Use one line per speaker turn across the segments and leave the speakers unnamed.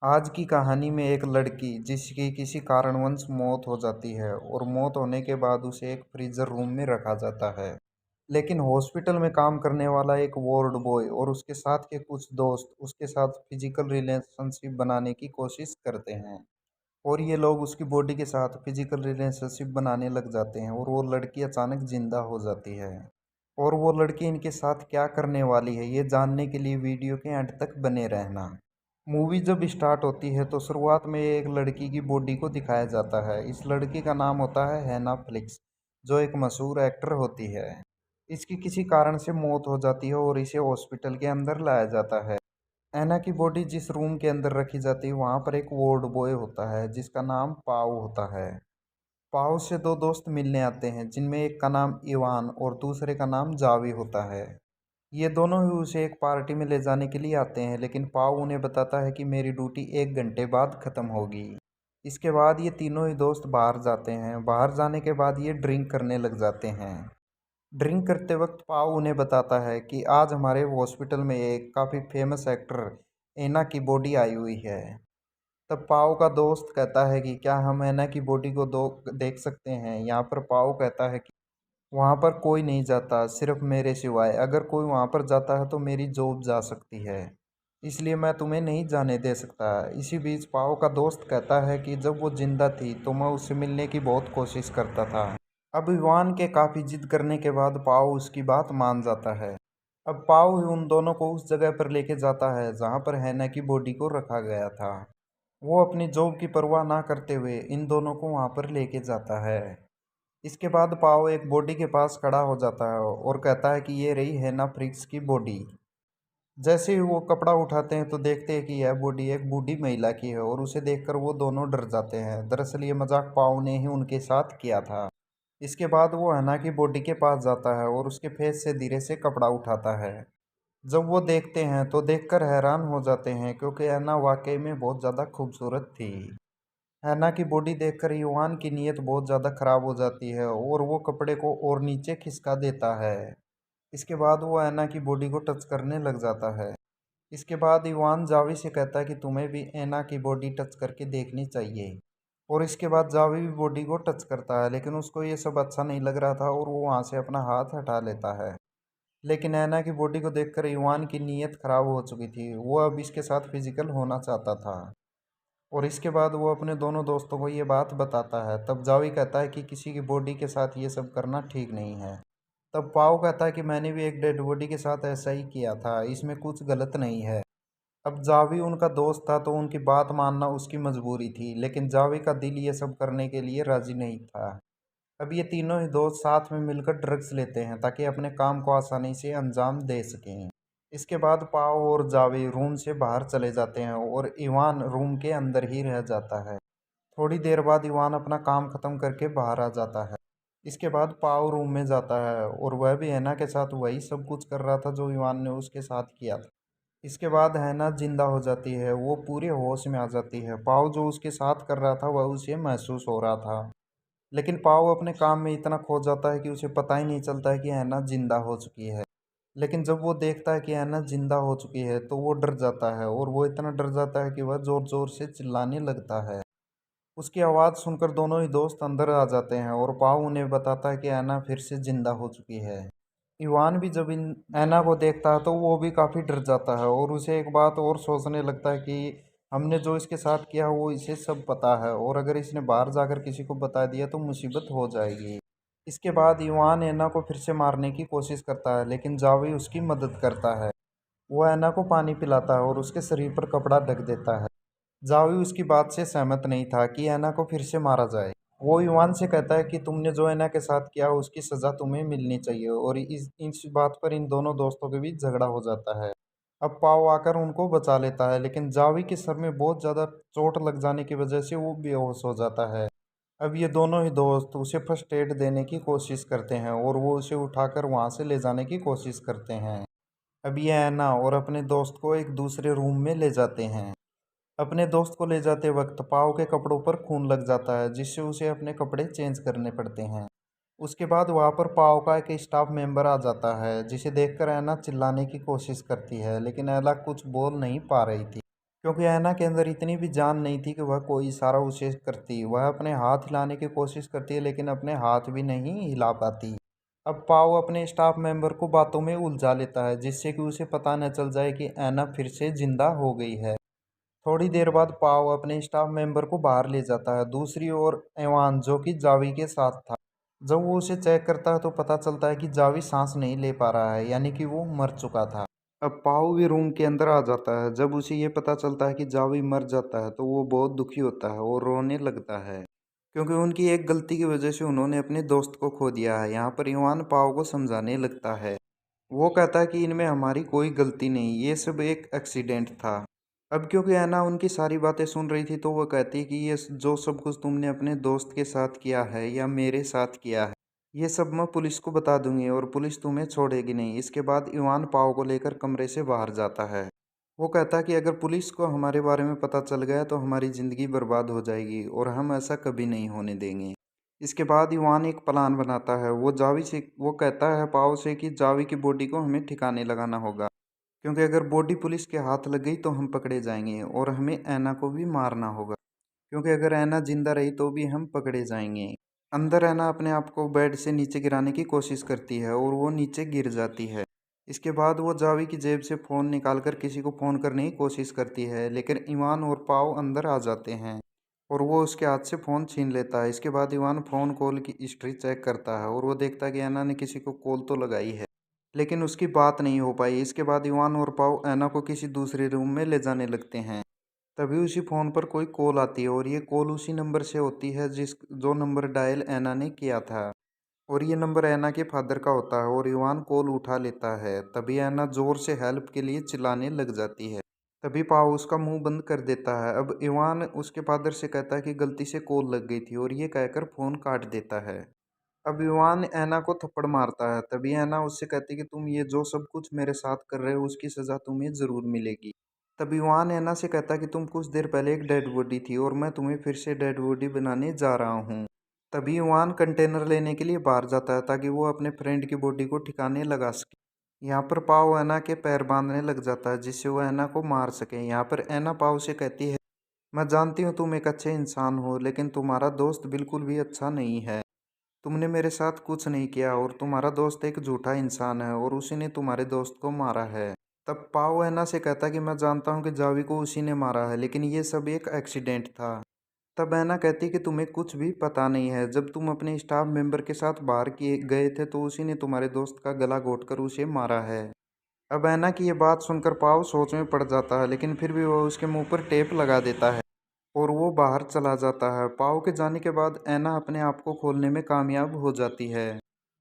आज की कहानी में एक लड़की जिसकी किसी कारणवश मौत हो जाती है और मौत होने के बाद उसे एक फ्रीजर रूम में रखा जाता है। लेकिन हॉस्पिटल में काम करने वाला एक वार्ड बॉय और उसके साथ के कुछ दोस्त उसके साथ फिजिकल रिलेशनशिप बनाने की कोशिश करते हैं। और ये लोग उसकी बॉडी के साथ फिजिकल रिलेशनशिप बनाने लग जाते हैं और वो लड़की अचानक जिंदा हो जाती है। और वो लड़की इनके साथ क्या करने वाली है ये जानने के लिए वीडियो के एंड तक बने रहना। मूवी जब स्टार्ट होती है तो शुरुआत में एक लड़की की बॉडी को दिखाया जाता है। इस लड़की का नाम होता है हैना फ्लिक्स, जो एक मशहूर एक्टर होती है। इसकी किसी कारण से मौत हो जाती है और इसे हॉस्पिटल के अंदर लाया जाता है। ऐना की बॉडी जिस रूम के अंदर रखी जाती है वहाँ पर एक वार्ड बॉय होता है जिसका नाम पाओ होता है। पाओ से दो दोस्त मिलने आते हैं जिनमें एक का नाम इवान और दूसरे का नाम जावी होता है। ये दोनों ही उसे एक पार्टी में ले जाने के लिए आते हैं, लेकिन पाव उन्हें बताता है कि मेरी ड्यूटी 1 घंटे बाद ख़त्म होगी। इसके बाद ये तीनों ही दोस्त बाहर जाते हैं। बाहर जाने के बाद ये ड्रिंक करने लग जाते हैं। ड्रिंक करते वक्त पाव उन्हें बताता है कि आज हमारे हॉस्पिटल में एक काफ़ी फेमस एक्टर एना की बॉडी आई हुई है। तब पाव का दोस्त कहता है कि क्या हम एना की बॉडी को दो देख सकते हैं। यहाँ पर पाव कहता है कि वहाँ पर कोई नहीं जाता सिर्फ मेरे सिवाय। अगर कोई वहाँ पर जाता है तो मेरी जॉब जा सकती है, इसलिए मैं तुम्हें नहीं जाने दे सकता। इसी बीच पाओ का दोस्त कहता है कि जब वो जिंदा थी तो मैं उससे मिलने की बहुत कोशिश करता था। अब इवान के काफ़ी जिद करने के बाद पाओ उसकी बात मान जाता है। अब पाओ ही उन दोनों को उस जगह पर लेके जाता है जहाँ पर हैना की बॉडी को रखा गया था। वो अपनी जॉब की परवाह ना करते हुए इन दोनों को वहाँ पर लेके जाता है। इसके बाद पाओ एक बॉडी के पास खड़ा हो जाता है और कहता है कि ये रही हैना फ्रिक्स की बॉडी। जैसे ही वो कपड़ा उठाते हैं तो देखते हैं कि यह बॉडी एक बूढ़ी महिला की है और उसे देखकर वो दोनों डर जाते हैं। दरअसल ये मजाक पाओ ने ही उनके साथ किया था। इसके बाद वो हैना की बॉडी के पास जाता है और उसके फेस से धीरे से कपड़ा उठाता है। जब वो देखते हैं तो देखकर हैरान हो जाते हैं क्योंकि हैना वाकई में बहुत ज़्यादा खूबसूरत थी। हैना की बॉडी देखकर युवान की नीयत बहुत ज़्यादा ख़राब हो जाती है और वो कपड़े को और नीचे खिसका देता है। इसके बाद वो हैना की बॉडी को टच करने लग जाता है। इसके बाद युवान जावी से कहता है कि तुम्हें भी हैना की बॉडी टच करके देखनी चाहिए। और इसके बाद जावी भी बॉडी को टच करता है, लेकिन उसको ये सब अच्छा नहीं लग रहा था और वो वहाँ से अपना हाथ हटा लेता है। लेकिन हैना की बॉडी को देखकर युवान की नीयत ख़राब हो चुकी थी। वो अब इसके साथ फिजिकल होना चाहता था। और इसके बाद वो अपने दोनों दोस्तों को ये बात बताता है। तब जावी कहता है कि किसी की बॉडी के साथ ये सब करना ठीक नहीं है। तब पाओ कहता है कि मैंने भी एक डेड बॉडी के साथ ऐसा ही किया था, इसमें कुछ गलत नहीं है। अब जावी उनका दोस्त था तो उनकी बात मानना उसकी मजबूरी थी, लेकिन जावी का दिल ये सब करने के लिए राजी नहीं था। अब ये तीनों ही दोस्त साथ में मिलकर ड्रग्स लेते हैं ताकि अपने काम को आसानी से अंजाम दे सकें। इसके बाद पाओ और जावी रूम से बाहर चले जाते हैं और इवान रूम के अंदर ही रह जाता है। थोड़ी देर बाद इवान अपना काम ख़त्म करके बाहर आ जाता है। इसके बाद पाओ रूम में जाता है और वह भी हैना के साथ वही सब कुछ कर रहा था जो इवान ने उसके साथ किया था। इसके बाद हैना जिंदा हो जाती है, वो पूरे होश में आ जाती है। पाओ जो उसके साथ कर रहा था वह उसे महसूस हो रहा था, लेकिन पाओ अपने काम में इतना खो जाता है कि उसे पता ही नहीं चलता है कि हैना जिंदा हो चुकी है। लेकिन जब वो देखता है कि हैना जिंदा हो चुकी है तो वो डर जाता है और वो इतना डर जाता है कि वह ज़ोर ज़ोर से चिल्लाने लगता है। उसकी आवाज़ सुनकर दोनों ही दोस्त अंदर आ जाते हैं और पाव उन्हें बताता है कि ऐना फिर से जिंदा हो चुकी है। इवान भी जब इन ऐना को देखता है तो वो भी काफ़ी डर जाता है और उसे एक बात और सोचने लगता है कि हमने जो इसके साथ किया वो इसे सब पता है और अगर इसने बाहर जाकर किसी को बता दिया तो मुसीबत हो जाएगी। इसके बाद इवान ऐना को फिर से मारने की कोशिश करता है, लेकिन जावी उसकी मदद करता है। वो ऐना को पानी पिलाता है और उसके शरीर पर कपड़ा ढक देता है। जावी उसकी बात से सहमत नहीं था कि ऐना को फिर से मारा जाए। वो युवान से कहता है कि तुमने जो ऐना के साथ किया उसकी सज़ा तुम्हें मिलनी चाहिए और इस बात पर इन दोनों दोस्तों के बीच झगड़ा हो जाता है। अब पाव आकर उनको बचा लेता है, लेकिन जावी के सर में बहुत ज़्यादा चोट लग जाने की वजह से वो बेहोश हो जाता है। अब ये दोनों ही दोस्त उसे फर्स्ट एड देने की कोशिश करते हैं और वो उसे उठाकर वहाँ से ले जाने की कोशिश करते हैं। अब ये ऐना और अपने दोस्त को एक दूसरे रूम में ले जाते हैं। अपने दोस्त को ले जाते वक्त पाव के कपड़ों पर खून लग जाता है जिससे उसे अपने कपड़े चेंज करने पड़ते हैं। उसके बाद वहाँ पर पाव का एक स्टाफ मेंबर आ जाता है जिसे देखकर ऐना चिल्लाने की कोशिश करती है, लेकिन ऐला कुछ बोल नहीं पा रही थी क्योंकि ऐना के अंदर इतनी भी जान नहीं थी कि वह कोई इशारा उसे करती। वह अपने हाथ हिलाने की कोशिश करती है लेकिन अपने हाथ भी नहीं हिला पाती। अब पाओ अपने स्टाफ मेंबर को बातों में उलझा लेता है जिससे कि उसे पता न चल जाए कि ऐना फिर से जिंदा हो गई है। थोड़ी देर बाद पाव अपने स्टाफ मेंबर को बाहर ले जाता है। दूसरी ओर इवान जो कि जावी के साथ था, जब वो उसे चेक करता है तो पता चलता है कि जावी सांस नहीं ले पा रहा है, यानी कि वो मर चुका था। अब पाव भी रूम के अंदर आ जाता है। जब उसे ये पता चलता है कि जावी मर जाता है तो वो बहुत दुखी होता है और रोने लगता है, क्योंकि उनकी एक गलती की वजह से उन्होंने अपने दोस्त को खो दिया है। यहाँ पर इवान पाव को समझाने लगता है। वो कहता है कि इनमें हमारी कोई गलती नहीं, ये सब एक एक्सीडेंट था। अब क्योंकि ऐना उनकी सारी बातें सुन रही थी तो वो कहती कि ये जो सब कुछ तुमने अपने दोस्त के साथ किया है या मेरे साथ किया है, ये सब मैं पुलिस को बता दूंगी और पुलिस तुम्हें छोड़ेगी नहीं। इसके बाद इवान पाव को लेकर कमरे से बाहर जाता है। वो कहता है कि अगर पुलिस को हमारे बारे में पता चल गया तो हमारी ज़िंदगी बर्बाद हो जाएगी और हम ऐसा कभी नहीं होने देंगे। इसके बाद इवान एक प्लान बनाता है। वो कहता है पाव से कि जावी की बॉडी को हमें ठिकाने लगाना होगा, क्योंकि अगर बॉडी पुलिस के हाथ लग गई तो हम पकड़े जाएंगे और हमें ऐना को भी मारना होगा, क्योंकि अगर ऐना जिंदा रही तो भी हम पकड़े जाएंगे। अंदर ऐना अपने आप को बेड से नीचे गिराने की कोशिश करती है और वो नीचे गिर जाती है। इसके बाद वो जावी की जेब से फ़ोन निकालकर किसी को फ़ोन करने की कोशिश करती है, लेकिन इवान और पाव अंदर आ जाते हैं और वो उसके हाथ से फ़ोन छीन लेता है। इसके बाद इवान फ़ोन कॉल की हिस्ट्री चेक करता है और वो देखता है कि ऐना ने किसी को कॉल तो लगाई है, लेकिन उसकी बात नहीं हो पाई। इसके बाद इवान और पाव ऐना को किसी दूसरे रूम में ले जाने लगते हैं। तभी उसी फ़ोन पर कोई कॉल आती है और ये कॉल उसी नंबर से होती है जो नंबर डायल ऐना ने किया था, और ये नंबर ऐना के फादर का होता है और इवान कॉल उठा लेता है। तभी ऐना ज़ोर से हेल्प के लिए चिल्लाने लग जाती है। तभी पाव उसका मुंह बंद कर देता है। अब इवान उसके फादर से कहता है कि गलती से कॉल लग गई थी और ये कहकर फ़ोन काट देता है। अब इवान ऐना को थप्पड़ मारता है। तभी ऐना उससे कहती है कि तुम ये जो सब कुछ मेरे साथ कर रहे हो उसकी सज़ा तुम्हें ज़रूर मिलेगी। तब इवान ऐना से कहता है कि तुम कुछ देर पहले एक डेड बॉडी थी और मैं तुम्हें फिर से डेड बॉडी बनाने जा रहा हूँ। तभी इवान कंटेनर लेने के लिए बाहर जाता है ताकि वो अपने फ्रेंड की बॉडी को ठिकाने लगा सके। यहाँ पर पाव ऐना के पैर बांधने लग जाता है जिससे वो ऐना को मार सके। यहाँ पर ऐना पाव से कहती है, मैं जानती हूँ तुम एक अच्छे इंसान हो, लेकिन तुम्हारा दोस्त बिल्कुल भी अच्छा नहीं है। तुमने मेरे साथ कुछ नहीं किया और तुम्हारा दोस्त एक झूठा इंसान है और उसी ने तुम्हारे दोस्त को मारा है। तब पाओ ऐना से कहता कि मैं जानता हूँ कि जावी को उसी ने मारा है, लेकिन ये सब एक एक्सीडेंट था। तब ऐना कहती कि तुम्हें कुछ भी पता नहीं है। जब तुम अपने स्टाफ मेंबर के साथ बाहर किए गए थे तो उसी ने तुम्हारे दोस्त का गला घोंटकर उसे मारा है। अब ऐना की ये बात सुनकर पाओ सोच में पड़ जाता है, लेकिन फिर भी वह उसके मुंह पर टेप लगा देता है और वो बाहर चला जाता है। पाव के जाने के बाद ऐना अपने आप को खोलने में कामयाब हो जाती है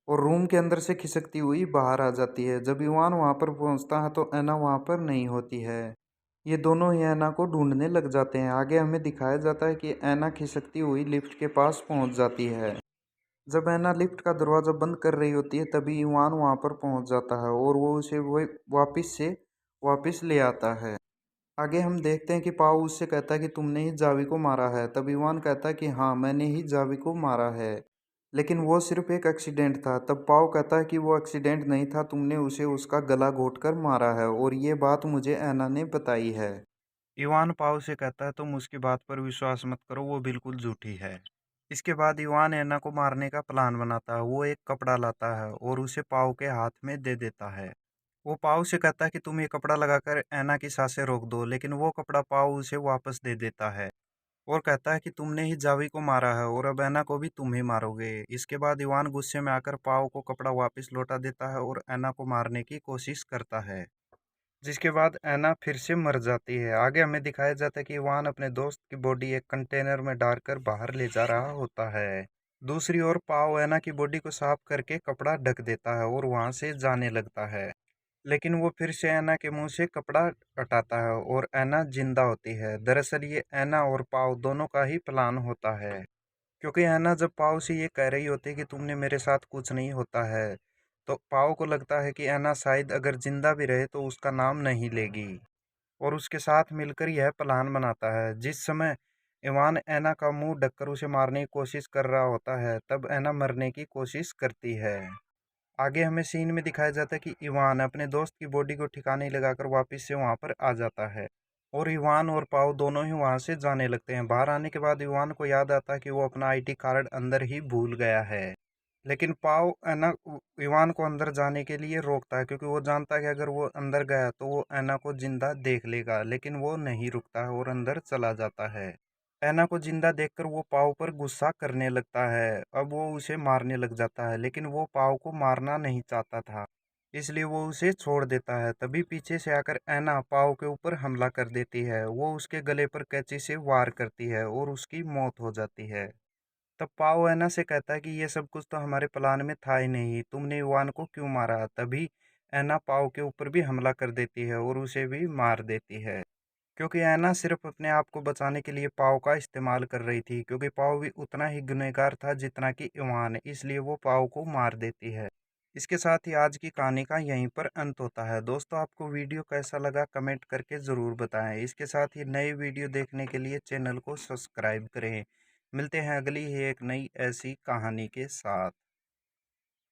और रूम के अंदर से खिसकती हुई बाहर आ जाती है। जब इवान वहां पर पहुंचता है तो ऐना वहां पर नहीं होती है। ये दोनों ही ऐना को ढूंढने लग जाते हैं। आगे हमें दिखाया जाता है कि ऐना खिसकती हुई लिफ्ट के पास पहुंच जाती है। जब ऐना लिफ्ट का दरवाज़ा बंद कर रही होती है तभी इवान वहां पर पहुंच जाता है और वो उसे वही वापिस ले आता है। आगे हम देखते हैं कि पाओ उससे कहता है कि तुमने ही जावी को मारा है। तब इवान कहता है कि हाँ, मैंने ही जावी को मारा है, लेकिन वो सिर्फ एक एक्सीडेंट था। तब पाओ कहता है कि वो एक्सीडेंट नहीं था, तुमने उसे उसका गला घोंट कर मारा है और ये बात मुझे ऐना ने बताई है। इवान पाव से कहता है तुम उसकी बात पर विश्वास मत करो, वो बिल्कुल झूठी है। इसके बाद इवान ऐना को मारने का प्लान बनाता है। वो एक कपड़ा लाता है और उसे पाव के हाथ में दे देता है। वो पाव से कहता है कि तुम ये कपड़ा लगाकर ऐना की सांसें रोक दो, लेकिन वो कपड़ा पाव उसे वापस दे देता है और कहता है कि तुमने ही जावी को मारा है और अब ऐना को भी तुम ही मारोगे। इसके बाद इवान गुस्से में आकर पाव को कपड़ा वापस लौटा देता है और ऐना को मारने की कोशिश करता है, जिसके बाद ऐना फिर से मर जाती है। आगे हमें दिखाया जाता है कि इवान अपने दोस्त की बॉडी एक कंटेनर में डालकर बाहर ले जा रहा होता है। दूसरी ओर पाव ऐना की बॉडी को साफ करके कपड़ा ढक देता है और वहां से जाने लगता है, लेकिन वो फिर से ऐना के मुंह से कपड़ा हटाता है और ऐना जिंदा होती है। दरअसल ये ऐना और पाव दोनों का ही प्लान होता है, क्योंकि ऐना जब पाव से ये कह रही होती है कि तुमने मेरे साथ कुछ नहीं होता है, तो पाव को लगता है कि ऐना शायद अगर जिंदा भी रहे तो उसका नाम नहीं लेगी और उसके साथ मिलकर यह प्लान बनाता है। जिस समय इवान ऐना का मुंह ढककर उसे मारने की कोशिश कर रहा होता है तब ऐना मरने की कोशिश करती है। आगे हमें सीन में दिखाया जाता है कि इवान अपने दोस्त की बॉडी को ठिकाने लगाकर वापस से वहां पर आ जाता है और इवान और पाव दोनों ही वहां से जाने लगते हैं। बाहर आने के बाद इवान को याद आता है कि वो अपना आईटी कार्ड अंदर ही भूल गया है। लेकिन पाव एना इवान को अंदर जाने के लिए रोकता है, क्योंकि वो जानता है कि अगर वो अंदर गया तो वो एना को जिंदा देख लेगा। लेकिन वो नहीं रुकता है और अंदर चला जाता है। एना को जिंदा देखकर वो पाव पर गुस्सा करने लगता है। अब वो उसे मारने लग जाता है, लेकिन वो पाव को मारना नहीं चाहता था, इसलिए वो उसे छोड़ देता है। तभी पीछे से आकर एना पाव के ऊपर हमला कर देती है। वो उसके गले पर कैंची से वार करती है और उसकी मौत हो जाती है। तब पाव एना से कहता है कि ये सब कुछ तो हमारे प्लान में था ही नहीं, तुमने युवान को क्यों मारा। तभी एना पाव के ऊपर भी हमला कर देती है और उसे भी मार देती है, क्योंकि ऐना सिर्फ अपने आप को बचाने के लिए पाव का इस्तेमाल कर रही थी, क्योंकि पाव भी उतना ही गुनहगार था जितना कि इवान, इसलिए वो पाव को मार देती है। इसके साथ ही आज की कहानी का यहीं पर अंत होता है। दोस्तों, आपको वीडियो कैसा लगा कमेंट करके ज़रूर बताएं। इसके साथ ही नई वीडियो देखने के लिए चैनल को सब्सक्राइब करें। मिलते हैं अगली ही एक नई ऐसी कहानी के साथ।